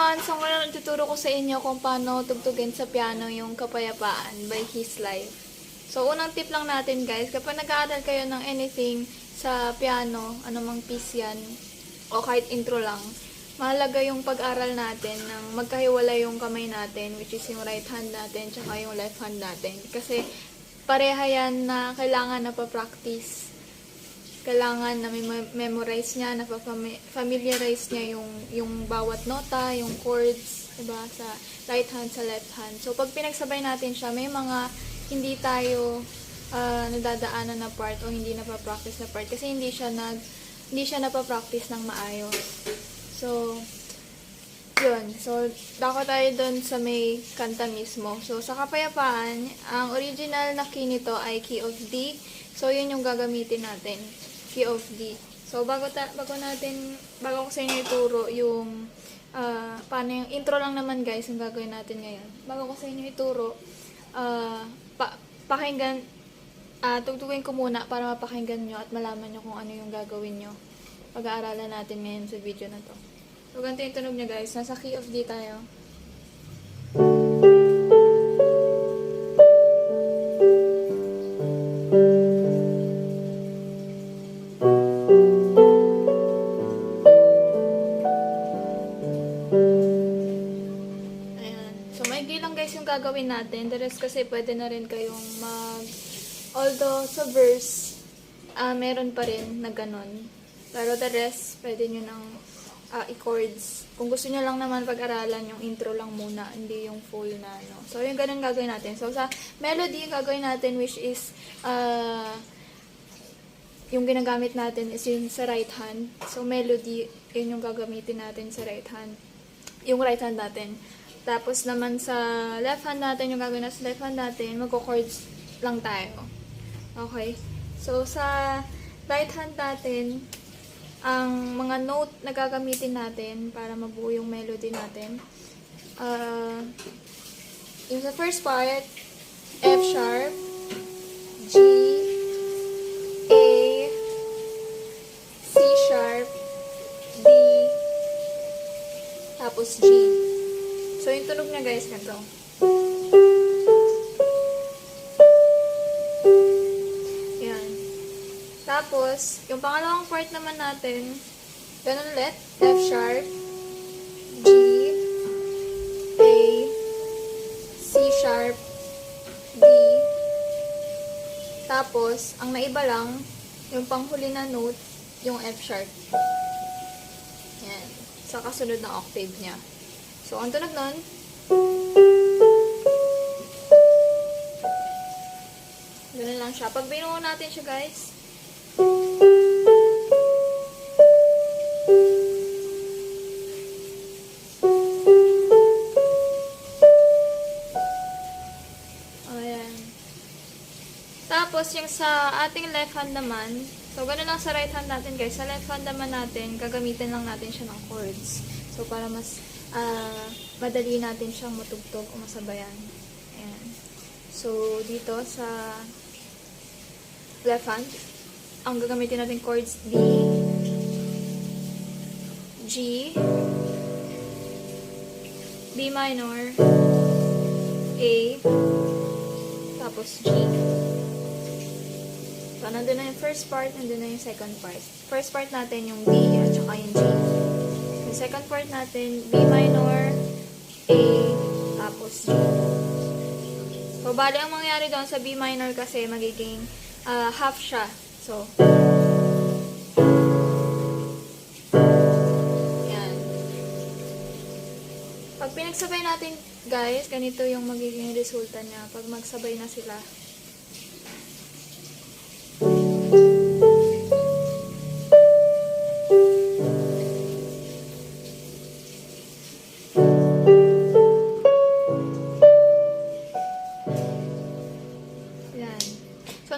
everyone! So ngayon tuturo ko sa inyo kung paano tugtugin sa piano yung Kapayapaan by His Life. So unang tip lang natin guys, kapag nag-aaral kayo ng anything sa piano, anumang piece yan, o kahit intro lang, mahalaga yung pag-aral natin ng magkahiwalay yung kamay natin, which is yung right hand natin, tsaka yung left hand natin. Kasi pareha yan na kailangan na pa-practice. Kailangan na memorize niya, na familiarize niya yung bawat nota, yung chords, diba, sa right hand, sa left hand. So, pag pinagsabay natin siya, may mga hindi tayo nadadaanan na part o hindi napapractice na part kasi hindi siya napapractice ng maayos. So, yun. So, dako tayo dun sa may kanta mismo. So, sa Kapayapaan, ang original na key nito ay key of D. So, yun yung gagamitin natin. Key of D. So, bago ko sa inyo ituro yung paano yung intro lang naman guys yung gagawin natin ngayon. Bago ko sa inyo ituro, pakinggan, tugtugin ko muna para mapakinggan nyo at malaman nyo kung ano yung gagawin nyo. Pag-aaralan natin ngayon sa video na to. So, ganito yung tunog niya guys. Nasa key of D tayo. Gagawin natin. The rest kasi pwede na rin kayong although sa verse, meron pa rin na ganun. Pero the rest, pwede nyo nang i-chords. Kung gusto nyo lang naman pag-aralan, yung intro lang muna, hindi yung full na, no. So, yung ganun gagawin natin. So, sa melody, yung gagawin natin, which is, yung ginagamit natin is yung sa right hand. So, melody, yun yung gagamitin natin sa right hand. Yung right hand natin. Tapos naman sa left hand natin, yung gagawin na sa left hand natin, magko-chords lang tayo. Okay? So, sa right hand natin, ang mga note na gagamitin natin para mabuo yung melody natin, yung sa first part, F sharp, G, A, C sharp, D, tapos G. So, yung tunog niya guys, ganito. Yan. Tapos, yung pangalawang part naman natin, ganun ulit, F sharp, G, A, C sharp, D. Tapos, ang naiba lang, yung panghuli na note, yung F sharp. Yan. Sa kasunod na octave niya. So, ang tunog nun, ganun lang siya. Pag binuo natin siya, guys, ayan. Tapos, yung sa ating left hand naman, so, ganun lang sa right hand natin, guys. Sa left hand naman natin, gagamitin lang natin siya ng chords. So, para mas madali natin siyang matugtog o masabayan. Ayan. So, dito sa left hand, ang gagamitin natin chords D, G, B minor, A, tapos G. So, nandun na yung first part, nandun na yung second part. First part natin yung D at saka yung G. Yung second part natin, B minor, A, tapos G. So, bali ang mangyari doon sa B minor kasi magiging half siya. So, yan. Pag pinagsabay natin, guys, ganito yung magiging resulta niya pag magsabay na sila.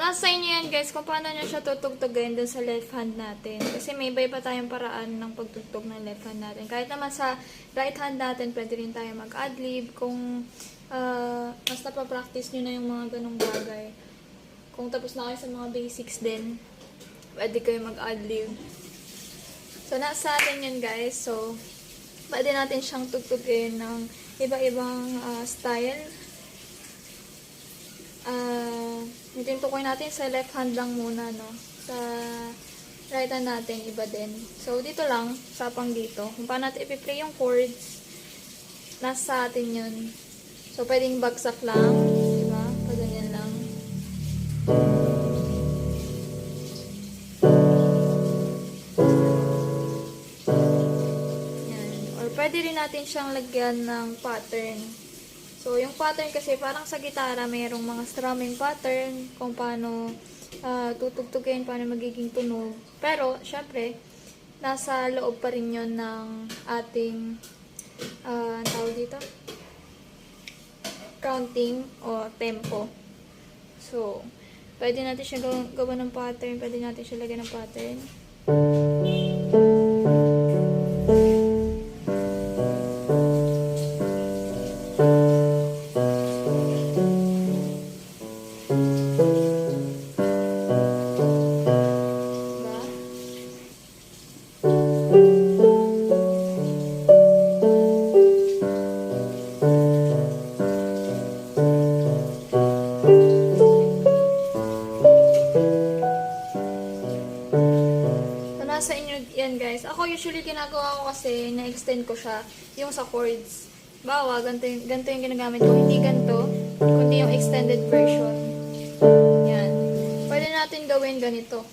Nasa inyo yan guys kung paano nyo siya tutugtugin dun sa left hand natin. Kasi may iba pa tayong paraan ng pagtugtog ng left hand natin. Kahit naman sa right hand natin, pwede rin tayo mag-adlib. Kung mas napapractice nyo na yung mga ganong bagay. Kung tapos na kayo sa mga basics din, pwede kayo mag-adlib. So, nasa atin yun guys. So, Pwede natin siyang tugtugin ng iba-ibang style. Tinutukoy natin sa left hand lang muna, no? Sa right hand natin, iba din. So, dito lang, sapang dito. Kung paano natin ipi-play yung chords, nasa atin yun. So, pwedeng bagsak lang, diba? Paganyan lang. Yan. Or pwede rin natin siyang lagyan ng pattern. So, yung pattern kasi parang sa gitara, mayroong mga strumming pattern kung paano tutugtugin, paano magiging tunog. Pero, syempre, nasa loob pa rin yun ng ating tawag dito? Counting o tempo. So, pwede natin siya gawa ng pattern, pwede natin siya lagyan ng pattern. Sa inyo yan guys. Ako usually ginagawa ko kasi na-extend ko siya yung sa chords. Bawa, ganito yung ginagamit ko. Hindi ganito, kundi yung extended version. Yan. Pwede natin gawin ganito.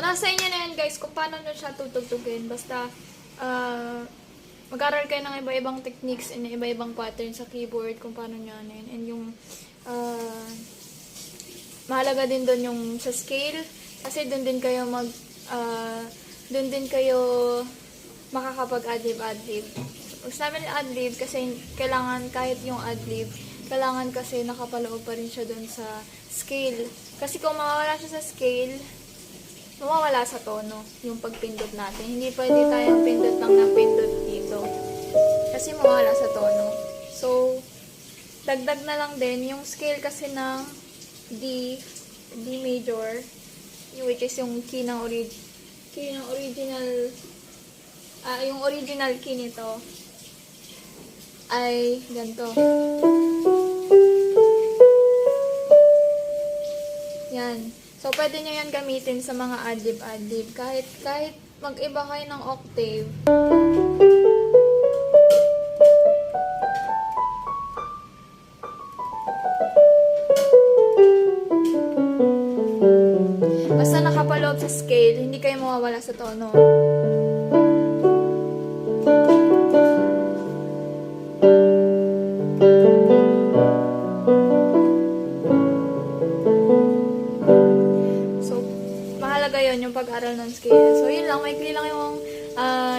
Nasa inyo na yan guys kung paano nyo siya tutugtugin. Basta mag-aral kayo ng iba-ibang techniques and iba-ibang pattern sa keyboard kung paano nyo ano yun. And yung mahalaga din doon yung sa scale kasi doon din kayo makakapag-adlib. Pag sabi ng adlib kasi kailangan kahit yung adlib kailangan kasi nakapaloob pa rin siya doon sa scale. Kasi kung mawawala siya sa scale, mawawala sa tono yung pagpindot natin. Hindi pwede tayong pindot lang ng pindot dito. Kasi mawawala sa tono. So, dagdag na lang din yung scale kasi ng D major, which is yung key ng original, yung original key nito ay ganito. Yan. So, pwede nyo yan gamitin sa mga adlib-adlib. Kahit mag-iba kayo ng octave. Basta nakapaloob sa scale, hindi kayo mawawala sa tono. Yun, yung pag-aral ng scale. So, yun lang. Maikli lang yung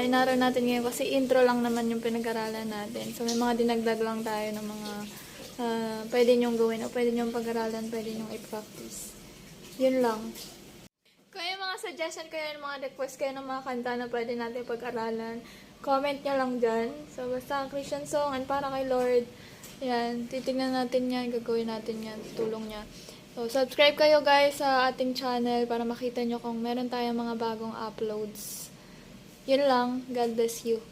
inaral natin ngayon kasi intro lang naman yung pinag-aralan natin. So, may mga dinagdag lang tayo ng mga pwede nyong gawin o pwede nyong pag-aralan, pwede nyong i-practice. Yun lang. Kung yung mga suggestion kayo, yung mga request kayo ng mga kanta na pwede natin pag-aralan, comment nyo lang dyan. So, basta Christian song and para kay Lord. Yan. Titignan natin yan. Gagawin natin yan. Tulong niya. So, subscribe kayo guys sa ating channel para makita nyo kung meron tayong mga bagong uploads. Yun lang. God bless you.